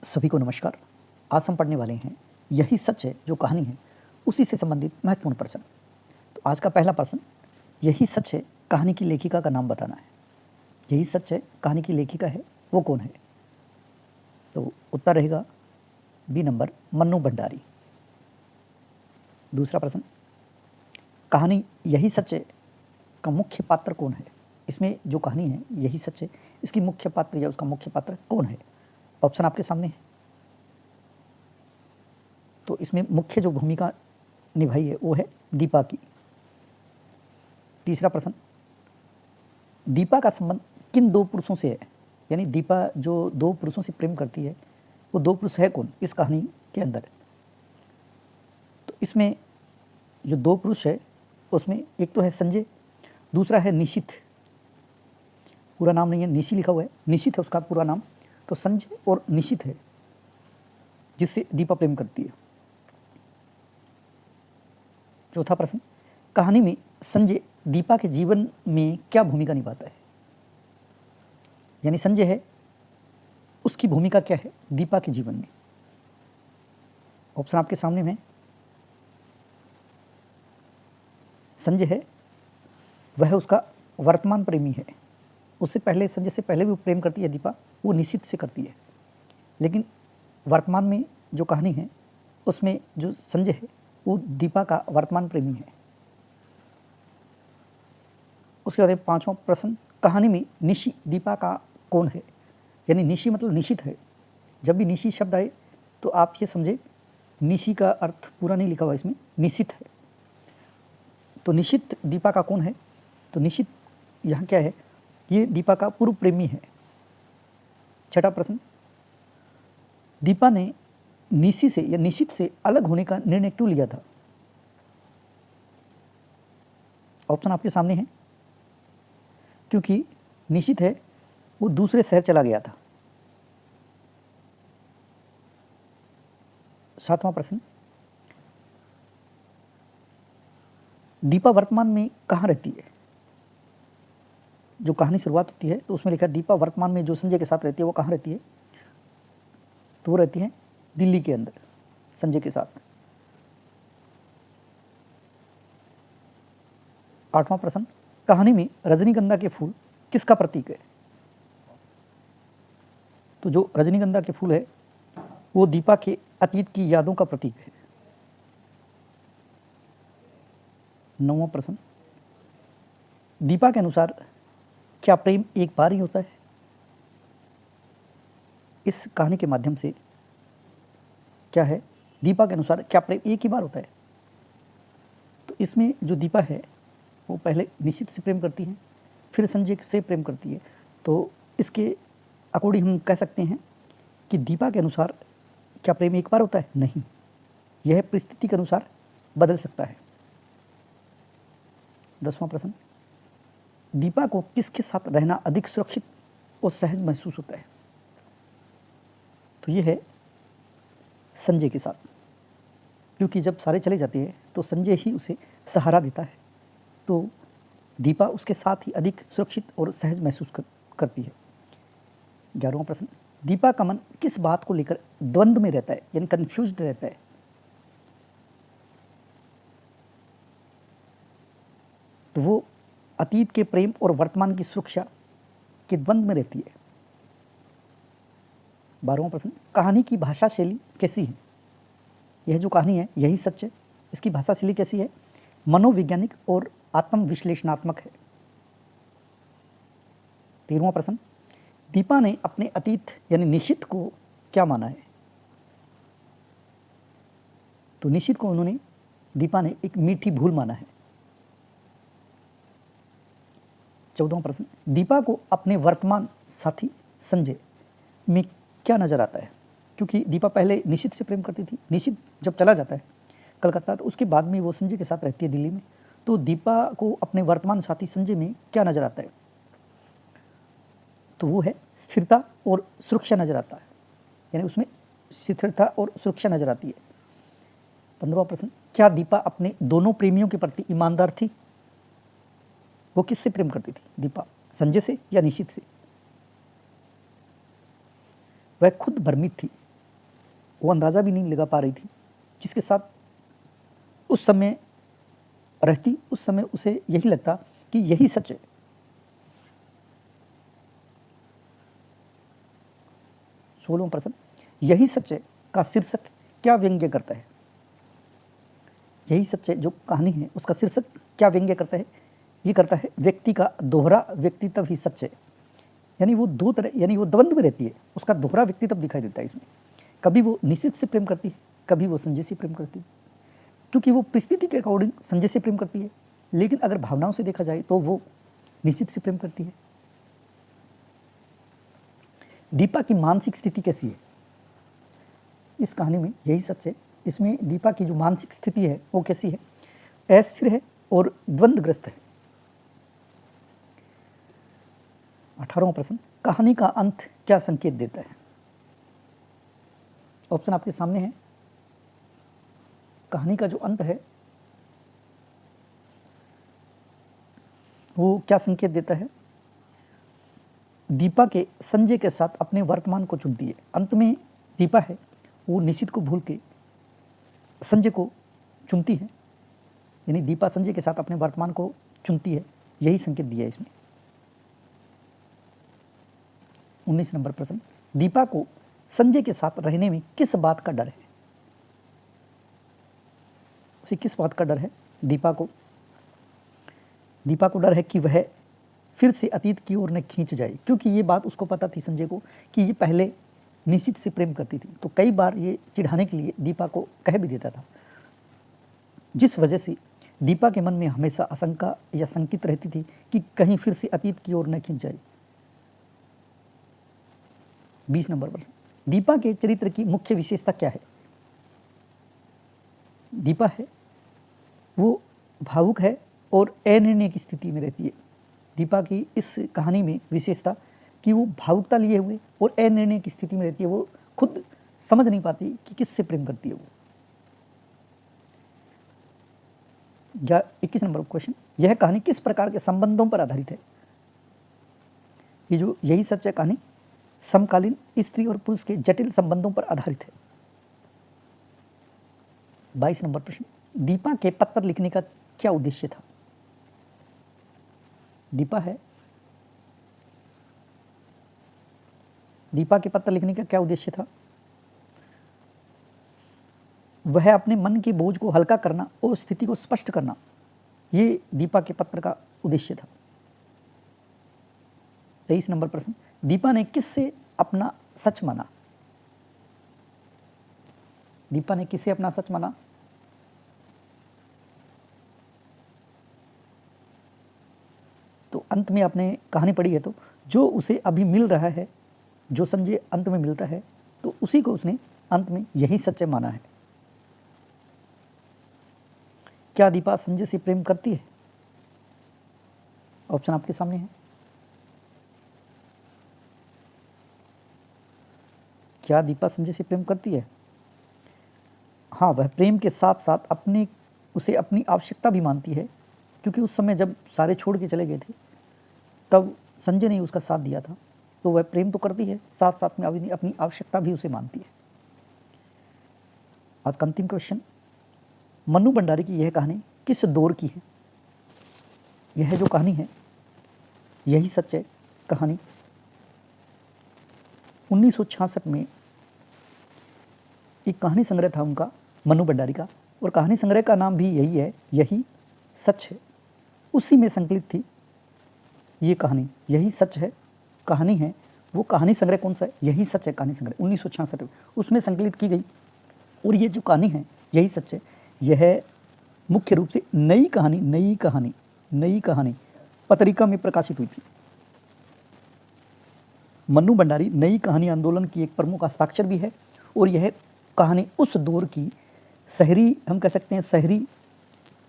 सभी को नमस्कार। आज हम पढ़ने वाले हैं यही सच है जो कहानी है उसी से संबंधित महत्वपूर्ण प्रश्न। तो आज का पहला प्रश्न, यही सच है कहानी की लेखिका का नाम बताना है। यही सच है कहानी की लेखिका है वो कौन है? तो उत्तर रहेगा बी नंबर, मन्नू भंडारी। दूसरा प्रश्न, कहानी यही सच है का मुख्य पात्र कौन है? इसमें जो कहानी है यही सच है, इसकी मुख्य पात्र या उसका मुख्य पात्र कौन है? ऑप्शन आपके सामने है। तो इसमें मुख्य जो भूमिका निभाई है वो है दीपा की। तीसरा प्रश्न, दीपा का संबंध किन दो पुरुषों से है? यानी दीपा जो दो पुरुषों से प्रेम करती है वो दो पुरुष है कौन इस कहानी के अंदर? तो इसमें जो दो पुरुष है उसमें एक तो है संजय, दूसरा है निशित। पूरा नाम नहीं है, निशी लिखा हुआ है, निशित है उसका पूरा नाम। तो संजय और निशित है जिससे दीपा प्रेम करती है। चौथा प्रश्न, कहानी में संजय दीपा के जीवन में क्या भूमिका निभाता है? यानी संजय है उसकी भूमिका क्या है दीपा के जीवन में? ऑप्शन आपके सामने में। संजय है वह उसका वर्तमान प्रेमी है। उससे पहले, संजय से पहले भी वो प्रेम करती है दीपा, वो निश्चित से करती है, लेकिन वर्तमान में जो कहानी है उसमें जो संजय है वो दीपा का वर्तमान प्रेमी है। उसके बाद पांचवा प्रश्न, कहानी में निशी दीपा का कौन है? यानी निशी मतलब निशित है। जब भी निशी शब्द आए तो आप ये समझे निशी का अर्थ पूरा नहीं लिखा हुआ इसमें, निशित है। तो निशित दीपा का कौन है? तो निशित यहाँ क्या है, ये दीपा का पूर्व प्रेमी है। छठा प्रश्न, दीपा ने निशी से या निशित से अलग होने का निर्णय क्यों लिया था? ऑप्शन आपके सामने है। क्योंकि निशित है वो दूसरे शहर चला गया था। सातवां प्रश्न, दीपा वर्तमान में कहाँ रहती है? जो कहानी शुरुआत होती है तो उसमें लिखा है दीपा वर्तमान में जो संजय के साथ रहती है वो कहाँ रहती है? तो वो रहती है दिल्ली के अंदर संजय के साथ। आठवां प्रश्न, कहानी में रजनीगंधा के फूल किसका प्रतीक है? तो जो रजनीगंधा के फूल है वो दीपा के अतीत की यादों का प्रतीक है। नौवां प्रश्न, दीपा के अनुसार क्या प्रेम एक बार ही होता है? इस कहानी के माध्यम से क्या है, दीपा के अनुसार क्या प्रेम एक ही बार होता है? तो इसमें जो दीपा है वो पहले निशित से प्रेम करती है, फिर संजय से प्रेम करती है। तो इसके अकॉर्डिंग हम कह सकते हैं कि दीपा के अनुसार क्या प्रेम एक बार होता है? नहीं, यह परिस्थिति के अनुसार बदल सकता है। 10वां प्रश्न, दीपा को किसके साथ रहना अधिक सुरक्षित और सहज महसूस होता है? तो यह है संजय के साथ, क्योंकि जब सारे चले जाते हैं तो संजय ही उसे सहारा देता है, तो दीपा उसके साथ ही अधिक सुरक्षित और सहज महसूस करती है। 11वां प्रश्न, दीपा का मन किस बात को लेकर द्वंद्व में रहता है, यानी कंफ्यूज्ड रहता है? तो वो अतीत के प्रेम और वर्तमान की सुरक्षा के द्वंद्व में रहती है। 12वां प्रश्न, कहानी की भाषा शैली कैसी है? यह जो कहानी है यही सच है, इसकी भाषा शैली कैसी है? मनोवैज्ञानिक और आत्मविश्लेषणात्मक है। 13वां प्रश्न, दीपा ने अपने अतीत यानी निशित को क्या माना है? तो निशित को उन्होंने, दीपा ने एक मीठी भूल माना है। 14वां प्रश्न, दीपा को अपने वर्तमान साथी संजय में क्या नजर आता है? क्योंकि दीपा पहले निशित से प्रेम करती थी, निशित जब चला जाता है कलकत्ता तो उसके बाद में वो संजय के साथ रहती है दिल्ली में, तो दीपा को अपने वर्तमान साथी संजय में क्या नजर आता है? तो वो है स्थिरता और सुरक्षा नजर आता है, यानी उसमें स्थिरता और सुरक्षा नजर आती है। 15वां प्रश्न, क्या दीपा अपने दोनों प्रेमियों के प्रति ईमानदार थी? वो किससे प्रेम करती थी दीपा, संजय से या निशित से? वह खुद भ्रमित थी वो अंदाज़ा भी नहीं लगा पा रही थी, जिसके साथ उस समय रहती, उस समय उसे यही लगता कि यही सच है। सोलहवां प्रश्न, यही सच है का शीर्षक क्या व्यंग्य करता है? यही सच है जो कहानी है उसका शीर्षक क्या व्यंग्य करता है? ये करता है व्यक्ति का दोहरा व्यक्तित्व ही सच है। यानी वो दो तरह, यानी वो द्वंद्व में रहती है, उसका दोहरा व्यक्तित्व दिखाई देता है इसमें। कभी वो निशित से प्रेम करती है, कभी वो संजय से प्रेम करती है, क्योंकि वो परिस्थिति के अकॉर्डिंग संजय से प्रेम करती है, लेकिन अगर भावनाओं से देखा जाए तो वो निशित से प्रेम करती है। दीपा की मानसिक स्थिति कैसी है? इस कहानी में यही सच है, इसमें दीपा की जो मानसिक स्थिति है वो कैसी है? अस्थिर है और द्वंद्वग्रस्त है। 18वां प्रश्न, कहानी का अंत क्या संकेत देता है? ऑप्शन आपके सामने है। कहानी का जो अंत है वो क्या संकेत देता है? दीपा के संजय के साथ अपने वर्तमान को चुनती है। अंत में दीपा है वो निशित को भूल के संजय को चुनती है, यानी दीपा संजय के साथ अपने वर्तमान को चुनती है, यही संकेत दिया है इसमें। 19 नंबर प्रश्न, दीपा को संजय के साथ रहने में किस बात का डर है? उसे किस बात का डर है? दीपा को डर है कि वह फिर से अतीत की ओर न खींच जाए, क्योंकि ये बात उसको पता थी संजय को कि ये पहले निशित से प्रेम करती थी, तो कई बार ये चिढ़ाने के लिए दीपा को कह भी देता था, जिस वजह से दीपा के मन में हमेशा आशंका या शंकित रहती थी कि कहीं फिर से अतीत की ओर न खींच जाए। 20 नंबर प्रश्न, दीपा के चरित्र की मुख्य विशेषता क्या है? दीपा है वो भावुक है और अनिर्णय की स्थिति में रहती है। दीपा की इस कहानी में विशेषता कि वो भावुकता लिए हुए और अनिर्णय की स्थिति में रहती है, वो खुद समझ नहीं पाती कि किससे प्रेम करती है वो। 21 नंबर क्वेश्चन, यह कहानी किस प्रकार के संबंधों पर आधारित है? ये जो यही सच है कहानी समकालीन स्त्री और पुरुष के जटिल संबंधों पर आधारित है। 22 नंबर प्रश्न, दीपा के पत्र लिखने का क्या उद्देश्य था? दीपा के पत्र लिखने का क्या उद्देश्य था? वह अपने मन के बोझ को हल्का करना और स्थिति को स्पष्ट करना, ये दीपा के पत्र का उद्देश्य था। 23 नंबर प्रश्न, दीपा ने किससे अपना सच माना? दीपा ने किससे अपना सच माना? तो अंत में आपने कहानी पढ़ी है, तो जो उसे अभी मिल रहा है, जो संजय अंत में मिलता है, तो उसी को उसने अंत में यही सच्चे माना है। क्या दीपा संजय से प्रेम करती है? ऑप्शन आपके सामने है। क्या दीपा संजय से प्रेम करती है? हाँ, वह प्रेम के साथ साथ उसे अपनी आवश्यकता भी मानती है, क्योंकि उस समय जब सारे छोड़ के चले गए थे तब संजय ने उसका साथ दिया था, तो वह प्रेम तो करती है, साथ साथ में अपनी आवश्यकता भी उसे मानती है। आज का अंतिम क्वेश्चन, मन्नू भंडारी की यह कहानी किस दौर की है? यह जो कहानी है यही सच है कहानी 1966 में एक कहानी संग्रह था उनका, मन्नू भंडारी का, और कहानी संग्रह का नाम भी यही है, यही सच है। उसी में संकलित थी ये कहानी, यही सच है कहानी है। वो कहानी संग्रह कौन सा है? यही सच है कहानी संग्रह 1966 में उसमें संकलित की गई। और ये जो कहानी है यही सच है, यह मुख्य रूप से नई कहानी पत्रिका में प्रकाशित हुई थी। मन्नू भंडारी नई कहानी आंदोलन की एक प्रमुख हस्ताक्षर भी है, और यह कहानी उस दौर की शहरी, हम कह सकते हैं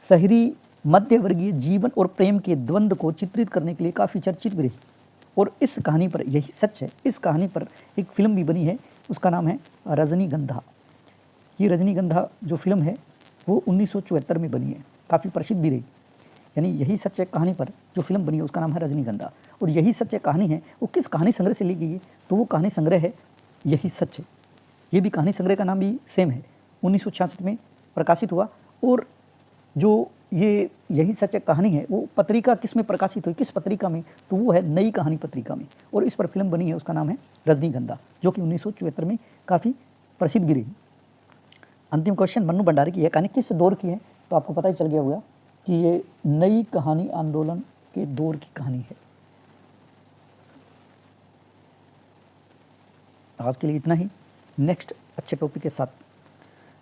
शहरी मध्यवर्गीय जीवन और प्रेम के द्वंद्व को चित्रित करने के लिए काफ़ी चर्चित भी रही। और इस कहानी पर, यही सच है, इस कहानी पर एक फिल्म भी बनी है, उसका नाम है रजनीगंधा। ये रजनीगंधा जो फिल्म है वो 1974 में बनी है, काफ़ी प्रसिद्ध भी रही। यानी यही सच है कहानी पर जो फिल्म बनी है उसका नाम है रजनीगंधा। और यही सच है कहानी है वो किस कहानी संग्रह से ली गई है? तो वो कहानी संग्रह है यही सच है। ये भी कहानी संग्रह का नाम भी सेम है, 1966 में प्रकाशित हुआ। और जो ये यही सच एक कहानी है, वो पत्रिका किस में प्रकाशित हुई, किस पत्रिका में, तो वो है नई कहानी पत्रिका में। और इस पर फिल्म बनी है, उसका नाम है रजनीगंधा, जो कि 1974 में काफ़ी प्रसिद्ध भी रही। अंतिम क्वेश्चन मन्नू भंडारी की है, कहानी किस दौर की है, तो आपको पता ही चल गया होगा कि ये नई कहानी आंदोलन के दौर की कहानी है। आज के लिए इतना ही, नेक्स्ट अच्छे टॉपिक के साथ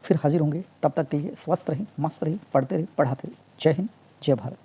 फिर हाजिर होंगे। तब तक के लिए स्वस्थ रहें, मस्त रहें, पढ़ते रहें, पढ़ाते रहें। जय हिंद, जय भारत।